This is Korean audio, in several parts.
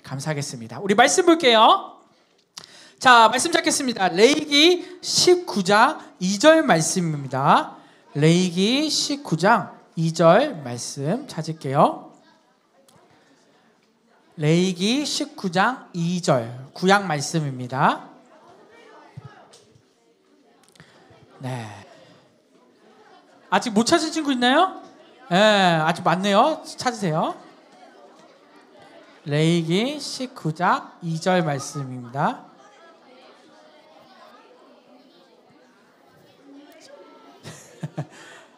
감사하겠습니다. 우리 말씀 볼게요. 자, 말씀 찾겠습니다. 레위기 19장 2절 말씀입니다. 레위기 19장 2절 말씀 찾을게요. 레위기 19장 2절 구약 말씀입니다. 네. 아직 못 찾은 친구 있나요? 네, 아직 많네요. 찾으세요. 레위기 19장 2절 말씀입니다.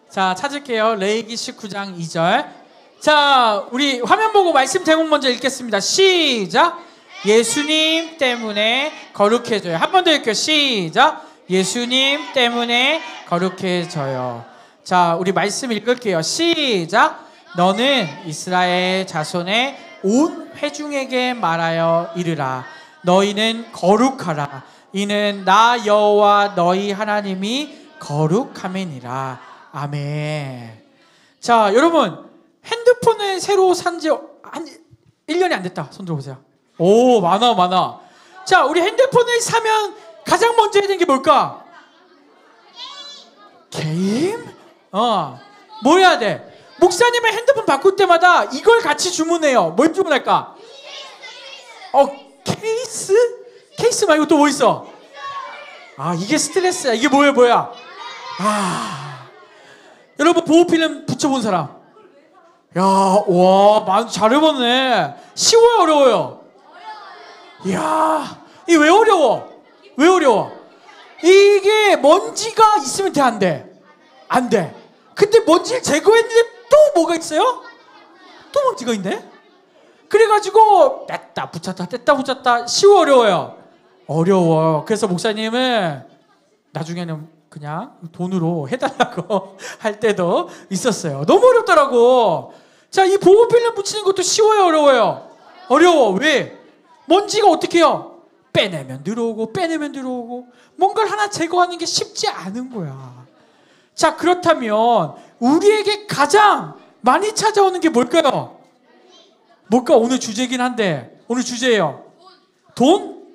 자, 찾을게요. 레위기 19장 2절. 자, 우리 화면 보고 말씀 제목 먼저 읽겠습니다. 시작. 예수님 때문에 거룩해져요. 한 번 더 읽게요. 시작. 예수님 때문에 거룩해져요. 자, 우리 말씀 읽을게요. 시작. 너는 이스라엘 자손의 온 회중에게 말하여 이르라. 너희는 거룩하라. 이는 나 여호와 너희 하나님이 거룩함이니라. 아멘. 자, 여러분, 핸드폰을 새로 산 지 한 1년이 안 됐다. 손 들어보세요. 오, 많아. 자, 우리 핸드폰을 사면 가장 먼저 해야 되는 게 뭘까? 게임? 뭐 해야 돼? 목사님의 핸드폰 바꿀 때마다 이걸 같이 주문해요. 뭘 주문할까? 케이스? 케이스 말고 또 뭐 있어? 이게 스트레스야. 이게 뭐야? 여러분, 보호필름 붙여본 사람? 야, 와, 잘 해봤네. 쉬워요, 어려워요? 이야, 이게 왜 어려워? 이게 먼지가 있으면 돼, 안 돼? 안 돼. 근데 먼지를 제거했는데 또 뭐가 있어요? 또 먼지가 있네? 그래가지고 뗐다 붙였다 쉬워, 어려워요? 어려워. 그래서 목사님은 나중에는 그냥 돈으로 해달라고 할 때도 있었어요. 너무 어렵더라고. 자, 이 보호필름 붙이는 것도 쉬워요, 어려워요? 어려워. 왜? 먼지가 어떻게 해요? 빼내면 들어오고 뭔가를 하나 제거하는 게 쉽지 않은 거야. 자, 그렇다면 우리에게 가장 많이 찾아오는 게 뭘까요? 오늘 주제긴 한데, 오늘 주제예요. 돈?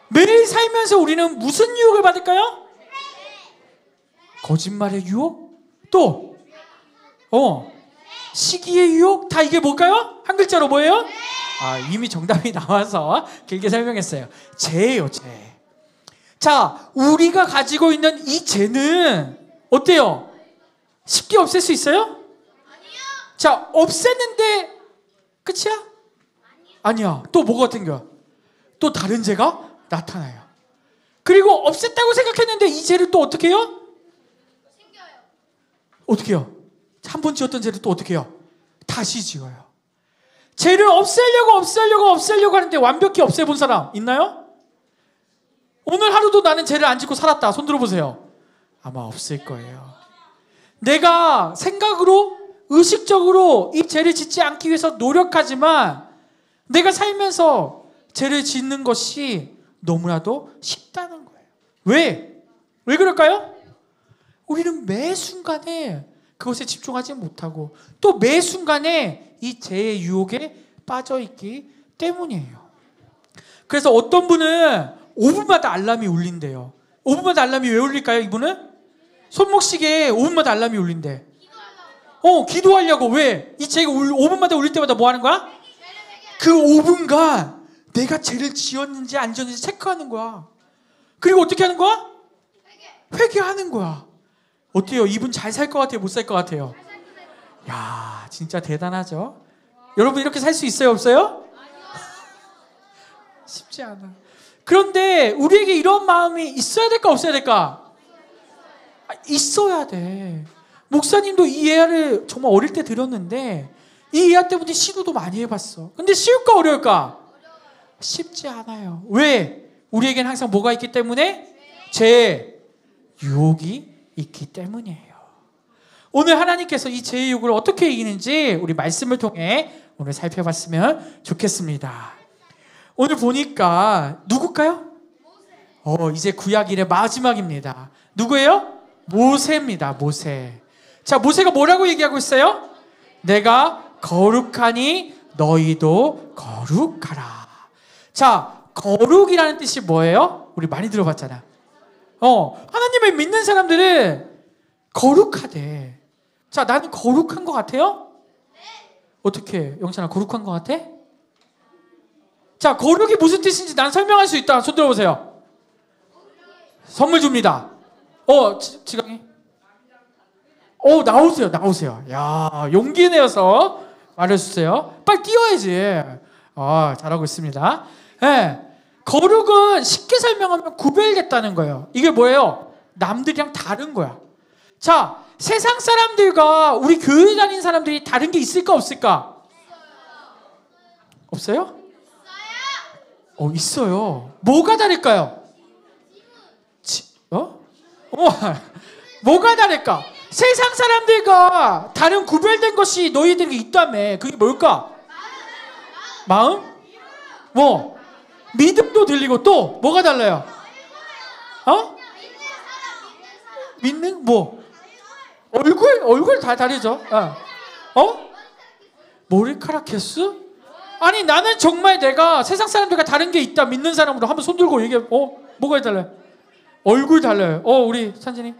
매일 살면서 우리는 무슨 유혹을 받을까요? 거짓말의 유혹? 또 시기의 유혹? 다 이게 뭘까요? 한 글자로 뭐예요? 이미 정답이 나와서 길게 설명했어요. 죄예요, 죄. 자, 우리가 가지고 있는 이 죄는 어때요? 쉽게 없앨 수 있어요? 아니요. 자, 없앴는데 끝이야? 아니야. 또 뭐가 생겨요? 또 다른 죄가 나타나요. 그리고 없앴다고 생각했는데 이 죄를 또 어떻게 해요? 어떻게 해요? 한 번 지었던 죄를 또 어떻게 해요? 다시 지어요. 죄를 없애려고 하는데 완벽히 없애본 사람 있나요? 오늘 하루도 나는 죄를 안 짓고 살았다. 손 들어보세요. 아마 없을 거예요. 내가 생각으로, 의식적으로 이 죄를 짓지 않기 위해서 노력하지만 내가 살면서 죄를 짓는 것이 너무나도 쉽다는 거예요. 왜? 왜 그럴까요? 우리는 매 순간에 그것에 집중하지 못하고 또 매 순간에 이 죄의 유혹에 빠져있기 때문이에요. 그래서 어떤 분은 5분마다 알람이 울린대요. 5분마다 알람이 왜 울릴까요? 이분은? 손목시계에 5분마다 알람이 울린대. 기도하려고. 왜? 이 죄가 5분마다 울릴 때마다 뭐 하는 거야? 그 5분간 내가 죄를 지었는지 안 지었는지 체크하는 거야. 그리고 어떻게 하는 거야? 회개하는 거야. 어때요? 이분 잘 살 것 같아요? 못 살 것 같아요? 야, 진짜 대단하죠? 여러분 이렇게 살 수 있어요? 없어요? 쉽지 않아. 그런데 우리에게 이런 마음이 있어야 될까 없어야 될까? 있어야 돼. 목사님도 이 예화를 정말 어릴 때 들었는데 이 예화 때문에 시도도 많이 해봤어. 근데 쉬울까 어려울까? 쉽지 않아요. 왜? 우리에겐 항상 뭐가 있기 때문에? 죄, 유혹이 있기 때문이에요. 오늘 하나님께서 이 죄의 유혹을 어떻게 이기는지 우리 말씀을 통해 오늘 살펴봤으면 좋겠습니다. 오늘 보니까 누굴까요? 이제 구약 일의 마지막입니다. 누구예요? 모세입니다. 모세. 자, 모세가 뭐라고 얘기하고 있어요? 내가 거룩하니 너희도 거룩하라. 자, 거룩이라는 뜻이 뭐예요? 우리 많이 들어봤잖아. 하나님을 믿는 사람들은 거룩하대. 자, 나는 거룩한 것 같아요? 어떻게, 영찬아, 거룩한 것 같아? 자, 거룩이 무슨 뜻인지 난 설명할 수 있다. 손 들어보세요. 선물 줍니다. 지강이. 나오세요. 야, 용기 내어서 말해주세요. 빨리 뛰어야지. 잘하고 있습니다. 네. 거룩은 쉽게 설명하면 구별됐다는 거예요. 이게 뭐예요? 남들이랑 다른 거야. 자, 세상 사람들과 우리 교회 다니는 사람들이 다른 게 있을까 없을까? 없어요? 있어요. 뭐가 다를까요? 뭐가 다를까? 세상 사람들과 다른 구별된 것이 너희들에게 있다며. 그게 뭘까? 마음? 믿음도 들리고 또 뭐가 달라요? 믿는? 얼굴 다 다르죠. 머리카락 개수? 아니, 나는 정말 내가 세상 사람들과 다른 게 있다 믿는 사람으로 한번 손 들고 얘기해. 뭐가 달라요? 얼굴 달라요. 우리 찬진이.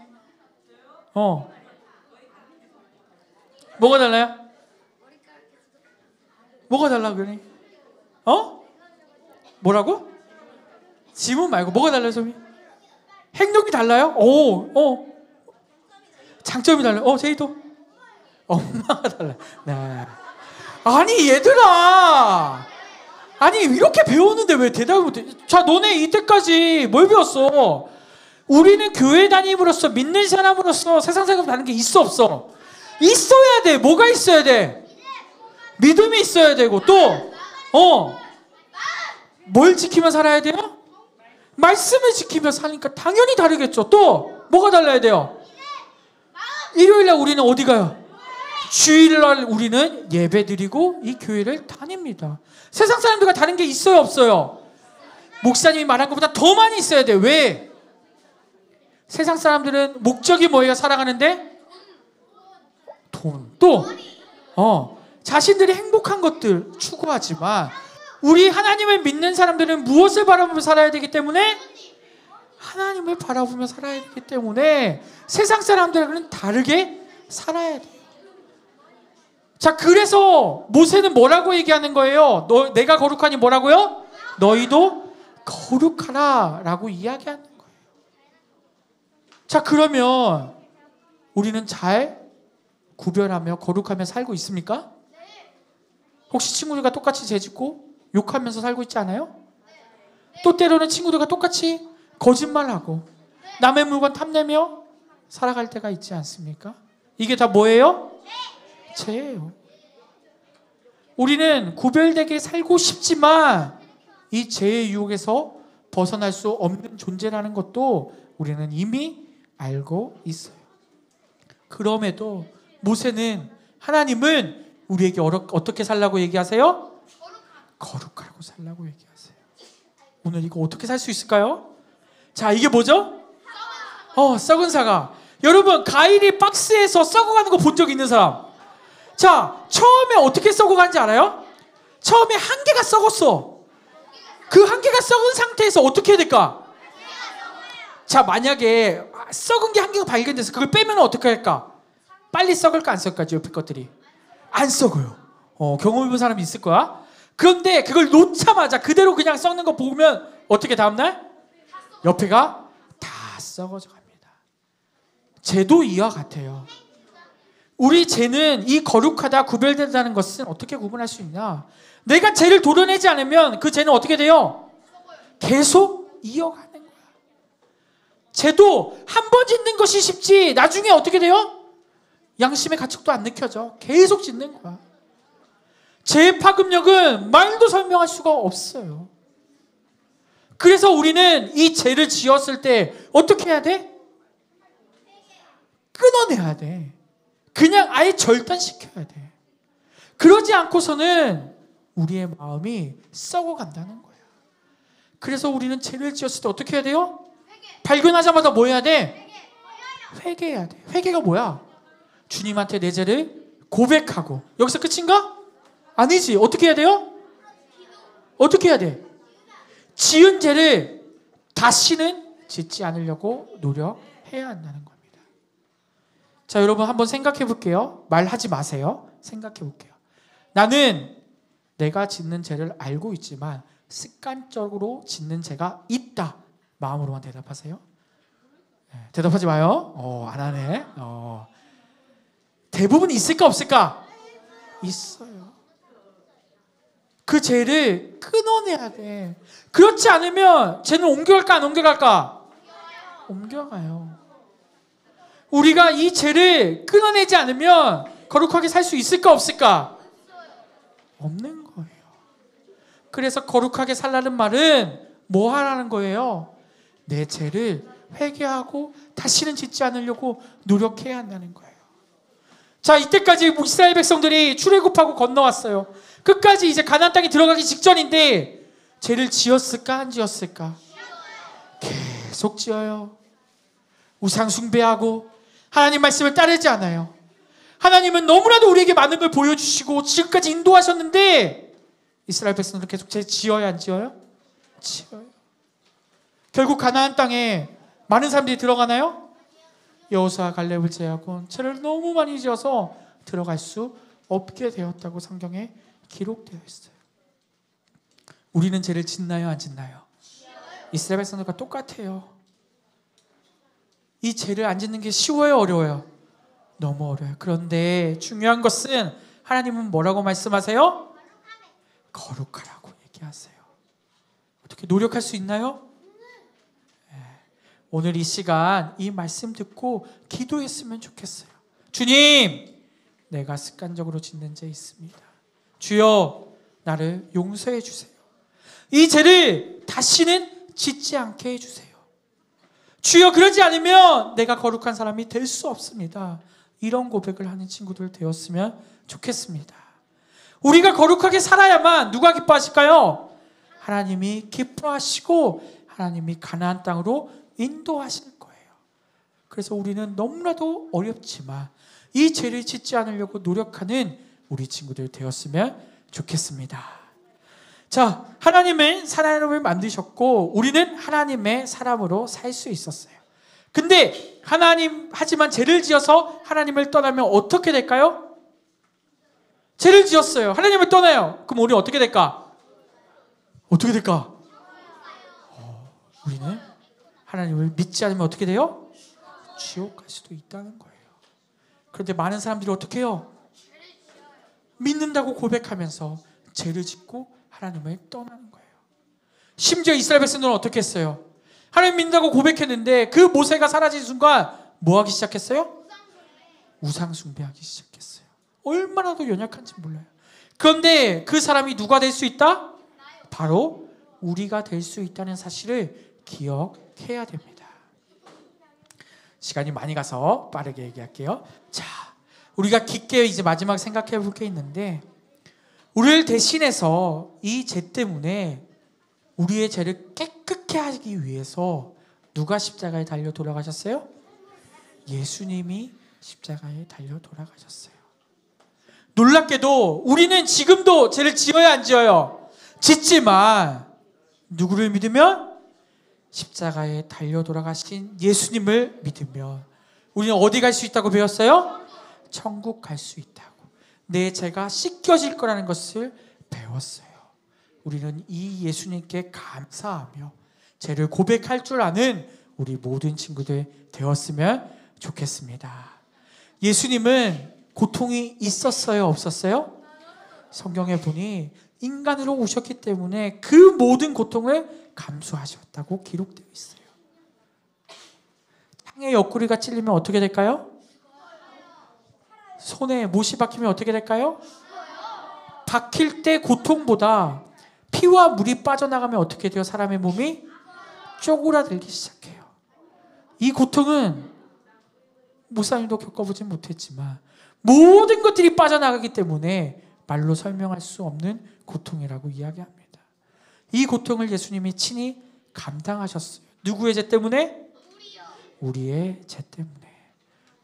뭐가 달라요? 뭐가 달라 그러니? 뭐라고? 지문 말고 뭐가 달라요, 소미? 행동이 달라요? 장점이 달라요. 제이도 엄마가 달라요. 네. 아니, 얘들아, 아니 이렇게 배웠는데 왜 대답을 못해? 자, 너네 이때까지 뭘 배웠어? 우리는 교회 다님으로서, 믿는 사람으로서 세상 사람 다는 게 있어 없어? 있어야 돼. 뭐가 있어야 돼? 믿음이 있어야 되고, 또 뭘 지키며 살아야 돼요? 말씀을 지키며 사니까 당연히 다르겠죠. 또 뭐가 달라야 돼요? 일요일날 우리는 어디 가요? 주일날 우리는 예배 드리고 이 교회를 다닙니다. 세상 사람들과 다른 게 있어요 없어요? 목사님이 말한 것보다 더 많이 있어야 돼. 왜? 세상 사람들은 목적이 뭐예요? 살아가는데? 돈. 또 자신들이 행복한 것들 추구하지만, 우리 하나님을 믿는 사람들은 무엇을 바라보며 살아야 되기 때문에? 하나님을 바라보며 살아야 되기 때문에 세상 사람들은 다르게 살아야 돼요. 자, 그래서 모세는 뭐라고 얘기하는 거예요? 내가 거룩하니 뭐라고요? 너희도 거룩하라 라고 이야기하는 거예요. 자, 그러면 우리는 잘 구별하며 거룩하며 살고 있습니까? 혹시 친구들과 똑같이 죄짓고 욕하면서 살고 있지 않아요? 또 때로는 친구들과 똑같이 거짓말하고 남의 물건 탐내며 살아갈 때가 있지 않습니까? 이게 다 뭐예요? 죄예요. 우리는 구별되게 살고 싶지만 이 죄의 유혹에서 벗어날 수 없는 존재라는 것도 우리는 이미 알고 있어요. 그럼에도 모세는, 하나님은 우리에게 어떻게 살라고 얘기하세요? 거룩하고 살라고 얘기하세요. 오늘 이거 어떻게 살 수 있을까요? 자, 이게 뭐죠? 썩은 사과. 여러분, 과일이 박스에서 썩어가는 거 본 적 있는 사람? 자, 처음에 어떻게 썩어가는지 알아요? 처음에 한 개가 썩었어. 그 한 개가 썩은 상태에서 어떻게 해야 될까? 자, 만약에 썩은 게 한 개가 발견돼서 그걸 빼면 어떻게 할까? 빨리 썩을까 안 썩을까? 옆에 것들이 안 썩어요. 경험해본 사람이 있을 거야. 그런데 그걸 놓자마자 그대로 그냥 썩는 거 보면 어떻게 다음날? 옆에가 다 썩어져 갑니다. 죄도 이와 같아요. 우리 죄는 이 거룩하다, 구별된다는 것은 어떻게 구분할 수 있냐? 내가 죄를 도려내지 않으면 그 죄는 어떻게 돼요? 계속 이어가는 거야. 죄도 한 번 짓는 것이 쉽지 나중에 어떻게 돼요? 양심의 가책도 안 느껴져. 계속 짓는 거야. 죄의 파급력은 말도 설명할 수가 없어요. 그래서 우리는 이 죄를 지었을 때 어떻게 해야 돼? 끊어내야 돼. 그냥 아예 절단시켜야 돼. 그러지 않고서는 우리의 마음이 썩어간다는 거야. 그래서 우리는 죄를 지었을 때 어떻게 해야 돼요? 발견하자마자 뭐 해야 돼? 회개해야 돼. 회개가 뭐야? 주님한테 내 죄를 고백하고. 여기서 끝인가? 아니지. 어떻게 해야 돼요? 어떻게 해야 돼? 지은 죄를 다시는 짓지 않으려고 노력해야 한다는 겁니다. 자, 여러분 한번 생각해 볼게요. 말하지 마세요. 생각해 볼게요. 나는 내가 짓는 죄를 알고 있지만 습관적으로 짓는 죄가 있다. 마음으로만 대답하세요. 대답하지 마요. 안 하네. 대부분 있을까 없을까? 있어요. 그 죄를 끊어내야 돼. 그렇지 않으면 죄는 옮겨갈까 안 옮겨갈까? 옮겨가요. 우리가 이 죄를 끊어내지 않으면 거룩하게 살 수 있을까 없을까? 없는 거예요. 그래서 거룩하게 살라는 말은 뭐 하라는 거예요? 내 죄를 회개하고 다시는 짓지 않으려고 노력해야 한다는 거예요. 자, 이때까지 이스라엘 백성들이 출애굽하고 건너왔어요. 끝까지 이제 가나안 땅에 들어가기 직전인데 죄를 지었을까 안 지었을까? 계속 지어요. 우상 숭배하고 하나님 말씀을 따르지 않아요. 하나님은 너무나도 우리에게 많은 걸 보여주시고 지금까지 인도하셨는데 이스라엘 백성들은 계속 죄 지어야 안 지어요? 지어요. 결국 가나안 땅에 많은 사람들이 들어가나요? 여호수아 갈렙을 제하고 죄를 너무 많이 지어서 들어갈 수 없게 되었다고 성경에 기록되어 있어요. 우리는 죄를 짓나요 안 짓나요? 이스라엘 백성들과 똑같아요. 이 죄를 안 짓는 게 쉬워요 어려워요? 너무 어려워요. 그런데 중요한 것은 하나님은 뭐라고 말씀하세요? 거룩하라고 얘기하세요. 어떻게 노력할 수 있나요? 오늘 이 시간 이 말씀 듣고 기도했으면 좋겠어요. 주님, 내가 습관적으로 짓는 죄 있습니다. 주여, 나를 용서해 주세요. 이 죄를 다시는 짓지 않게 해주세요. 주여, 그러지 않으면 내가 거룩한 사람이 될 수 없습니다. 이런 고백을 하는 친구들 되었으면 좋겠습니다. 우리가 거룩하게 살아야만 누가 기뻐하실까요? 하나님이 기뻐하시고 하나님이 가나안 땅으로 인도하실 거예요. 그래서 우리는 너무나도 어렵지만 이 죄를 짓지 않으려고 노력하는 우리 친구들 되었으면 좋겠습니다. 자, 하나님은 사람을 만드셨고 우리는 하나님의 사람으로 살 수 있었어요. 근데 하지만 죄를 지어서 하나님을 떠나면 어떻게 될까요? 죄를 지었어요. 하나님을 떠나요. 그럼 우리는 어떻게 될까? 어떻게 될까? 우리는 하나님을 믿지 않으면 어떻게 돼요? 지옥 갈 수도 있다는 거예요. 그런데 많은 사람들이 어떻게 해요? 믿는다고 고백하면서 죄를 짓고 하나님을 떠나는 거예요. 심지어 이스라엘 백성들은 어떻게 했어요? 하나님 믿는다고 고백했는데 그 모세가 사라진 순간 뭐 하기 시작했어요? 우상 숭배하기 시작했어요. 얼마나 더 연약한지 몰라요. 그런데 그 사람이 누가 될 수 있다? 바로 우리가 될 수 있다는 사실을 기억해야 됩니다. 시간이 많이 가서 빠르게 얘기할게요. 자, 우리가 깊게 이제 마지막 생각해 볼 게 있는데 우리를 대신해서 이 죄 때문에 우리의 죄를 깨끗게 하기 위해서 누가 십자가에 달려 돌아가셨어요? 예수님이 십자가에 달려 돌아가셨어요. 놀랍게도 우리는 지금도 죄를 지어야 안 지어요? 짓지만 누구를 믿으면? 십자가에 달려 돌아가신 예수님을 믿으면 우리는 어디 갈 수 있다고 배웠어요? 천국 갈 수 있다고. 내 죄가 씻겨질 거라는 것을 배웠어요. 우리는 이 예수님께 감사하며 죄를 고백할 줄 아는 우리 모든 친구들 되었으면 좋겠습니다. 예수님은 고통이 있었어요? 없었어요? 성경에 보니 인간으로 오셨기 때문에 그 모든 고통을 감수하셨다고 기록되어 있어요. 창에 옆구리가 찔리면 어떻게 될까요? 손에 못이 박히면 어떻게 될까요? 박힐 때 고통보다 피와 물이 빠져나가면 어떻게 돼요? 사람의 몸이 쪼그라들기 시작해요. 이 고통은 목사님도 겪어보지 못했지만 모든 것들이 빠져나가기 때문에 말로 설명할 수 없는 고통이라고 이야기합니다. 이 고통을 예수님이 친히 감당하셨어요. 누구의 죄 때문에? 우리의 죄 때문에.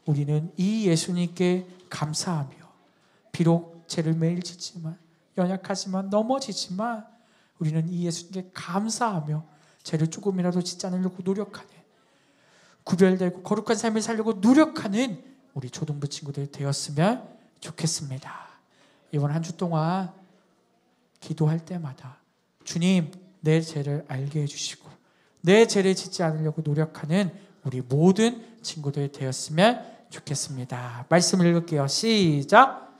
우리는 이 예수님께 감사하며 비록 죄를 매일 짓지만 연약하지만 넘어지지만 우리는 이 예수님께 감사하며 죄를 조금이라도 짓지 않으려고 노력하는, 구별되고 거룩한 삶을 살려고 노력하는 우리 초등부 친구들 되었으면 좋겠습니다. 이번 한 주 동안 기도할 때마다 주님, 내 죄를 알게 해주시고 내 죄를 짓지 않으려고 노력하는 우리 모든 친구들 되었으면 좋겠습니다. 말씀을 읽을게요. 시작.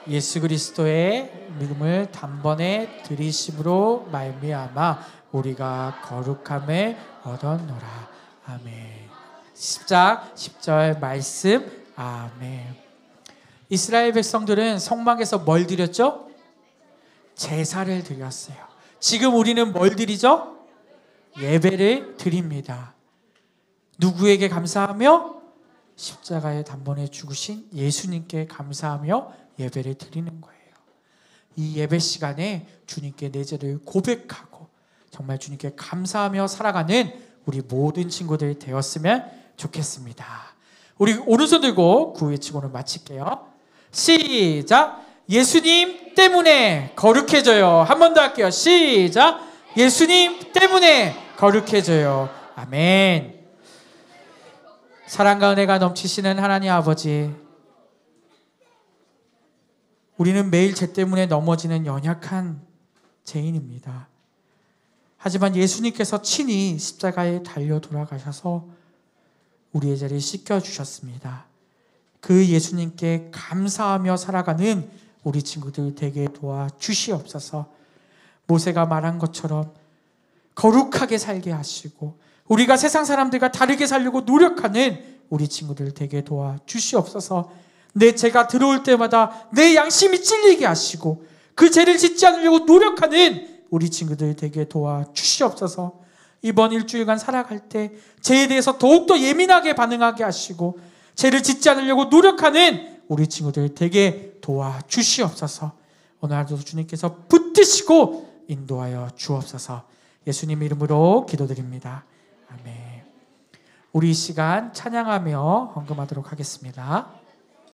예수 그리스도의 믿음을 단번에 들이심으로 말미암아 우리가 거룩함을 얻었노라. 아멘. 10절 말씀. 아멘. 이스라엘 백성들은 성막에서 뭘 드렸죠? 제사를 드렸어요. 지금 우리는 뭘 드리죠? 예배를 드립니다. 누구에게 감사하며? 십자가에 단번에 죽으신 예수님께 감사하며 예배를 드리는 거예요. 이 예배 시간에 주님께 내 죄를 고백하고 정말 주님께 감사하며 살아가는 우리 모든 친구들이 되었으면 좋겠습니다. 우리 오른손 들고 구호 외치고는 마칠게요. 시작. 예수님 때문에 거룩해져요. 한 번 더 할게요. 시작. 예수님 때문에 거룩해져요. 아멘. 사랑과 은혜가 넘치시는 하나님 아버지, 우리는 매일 죄 때문에 넘어지는 연약한 죄인입니다. 하지만 예수님께서 친히 십자가에 달려 돌아가셔서 우리의 죄를 씻겨주셨습니다. 그 예수님께 감사하며 살아가는 우리 친구들 되게 도와주시옵소서. 모세가 말한 것처럼 거룩하게 살게 하시고 우리가 세상 사람들과 다르게 살려고 노력하는 우리 친구들 되게 도와주시옵소서. 내 죄가 들어올 때마다 내 양심이 찔리게 하시고 그 죄를 짓지 않으려고 노력하는 우리 친구들 되게 도와주시옵소서. 이번 일주일간 살아갈 때 죄에 대해서 더욱더 예민하게 반응하게 하시고 죄를 짓지 않으려고 노력하는 우리 친구들 되게 도와주시옵소서. 오늘 하루도 주님께서 붙드시고 인도하여 주옵소서. 예수님 이름으로 기도드립니다. 아멘. 우리 이 시간 찬양하며 헌금하도록 하겠습니다.